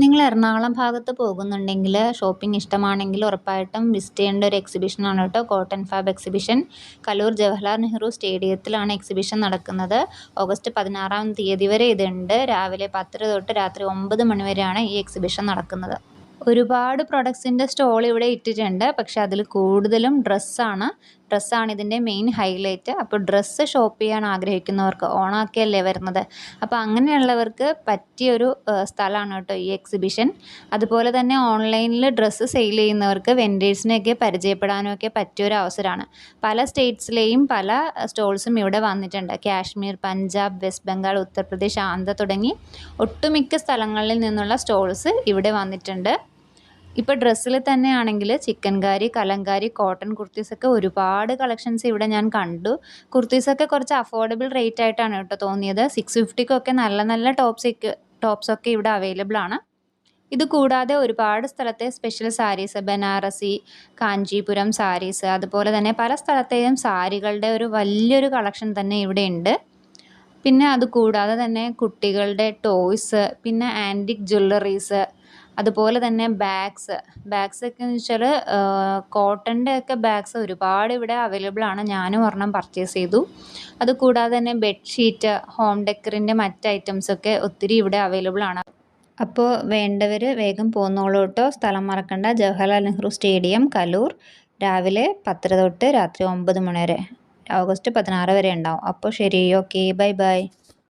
നിങ്ങൾ എറണാകുളം ഭാഗത്ത് പോകുന്നുണ്ടെങ്കിൽ ഷോപ്പിംഗ് ഇഷ്ടമാണെങ്കിൽ ഉറപ്പായിട്ടും വിസിറ്റ് ചെയ്യേണ്ട ഒരു എക്സിബിഷനാണ് കേട്ടോ cotton fab exhibition. Kaloor Jawaharlal Nehru സ്റ്റേഡിയത്തിലാണ് എക്സിബിഷൻ നടക്കുന്നത്. ഓഗസ്റ്റ് 16-ാം തീയതി വരെ ഇതുണ്ട്. രാവിലെ 10 തൊട്ട് രാത്രി 9 മണി വരെയാണ് ഈ എക്സിബിഷൻ നടക്കുന്നത്. ഒരുപാട് പ്രൊഡക്ട്സിൻ്റെ സ്റ്റോൾ ഇവിടെ ഇട്ടിട്ടുണ്ട്. പക്ഷെ അതിൽ കൂടുതലും ഡ്രസ്സാണ് ഇതിൻ്റെ മെയിൻ ഹൈലൈറ്റ്. അപ്പോൾ ഡ്രസ്സ് ഷോപ്പ് ചെയ്യാൻ ആഗ്രഹിക്കുന്നവർക്ക്, ഓണമൊക്കെയല്ലേ വരുന്നത്, അപ്പോൾ അങ്ങനെയുള്ളവർക്ക് പറ്റിയൊരു സ്ഥലമാണ് കേട്ടോ ഈ എക്സിബിഷൻ. അതുപോലെ തന്നെ ഓൺലൈനിൽ ഡ്രസ്സ് സെയിൽ ചെയ്യുന്നവർക്ക് വെൻഡേഴ്സിനെയൊക്കെ പരിചയപ്പെടാനൊക്കെ പറ്റിയൊരു അവസരമാണ്. പല സ്റ്റേറ്റ്സിലെയും പല സ്റ്റോൾസും ഇവിടെ വന്നിട്ടുണ്ട്. കാശ്മീർ, പഞ്ചാബ്, വെസ്റ്റ് ബംഗാൾ, ഉത്തർപ്രദേശ്, ആന്ധ്ര തുടങ്ങി ഒട്ടുമിക്ക സ്ഥലങ്ങളിൽ നിന്നുള്ള സ്റ്റോൾസ് ഇവിടെ വന്നിട്ടുണ്ട്. ഇപ്പോൾ ഡ്രസ്സിൽ തന്നെയാണെങ്കിൽ ചിക്കൻകാരി, കലങ്കാരി, കോട്ടൺ കുർത്തീസൊക്കെ ഒരുപാട് കളക്ഷൻസ് ഇവിടെ ഞാൻ കണ്ടു. കുർത്തീസൊക്കെ കുറച്ച് അഫോർഡബിൾ റേറ്റ് ആയിട്ടാണ് കേട്ടോ തോന്നിയത്. 650-ക്കൊക്കെ നല്ല നല്ല ടോപ്സൊക്കെ ഇവിടെ അവൈലബിൾ ആണ്. ഇത് കൂടാതെ ഒരുപാട് സ്ഥലത്തെ സ്പെഷ്യൽ സാരീസ്, ബനാറസി, കാഞ്ചീപുരം സാരീസ്, അതുപോലെ തന്നെ പല സ്ഥലത്തെയും സാരികളുടെ ഒരു വലിയൊരു കളക്ഷൻ തന്നെ ഇവിടെ ഉണ്ട്. പിന്നെ അത് കൂടാതെ തന്നെ കുട്ടികളുടെ ടോയ്സ്, പിന്നെ ആൻറ്റിക് ജ്വല്ലറീസ്, അതുപോലെ തന്നെ ബാഗ്സൊക്കെ എന്ന് വെച്ചാൽ കോട്ടൻ്റെ ഒക്കെ ബാഗ്സ് ഒരുപാട് ഇവിടെ അവൈലബിൾ ആണ്. ഞാനും ഒരെണ്ണം പർച്ചേസ് ചെയ്തു. അതുകൂടാതെ തന്നെ ബെഡ്ഷീറ്റ്, ഹോം ഡെക്കറിൻ്റെ മറ്റ് ഐറ്റംസൊക്കെ ഒത്തിരി ഇവിടെ അവൈലബിൾ ആണ്. അപ്പോൾ വേണ്ടവർ വേഗം പോന്നോളൂ കേട്ടോ. സ്ഥലം മറക്കണ്ട, ജവഹർലാൽ നെഹ്റു സ്റ്റേഡിയം, കലൂർ. രാവിലെ 10 തൊട്ട് രാത്രി 9 മണി വരെ, ഓഗസ്റ്റ് 16 വരെ ഉണ്ടാവും. അപ്പോൾ ശരി, ഓക്കെ, ബൈ ബൈ.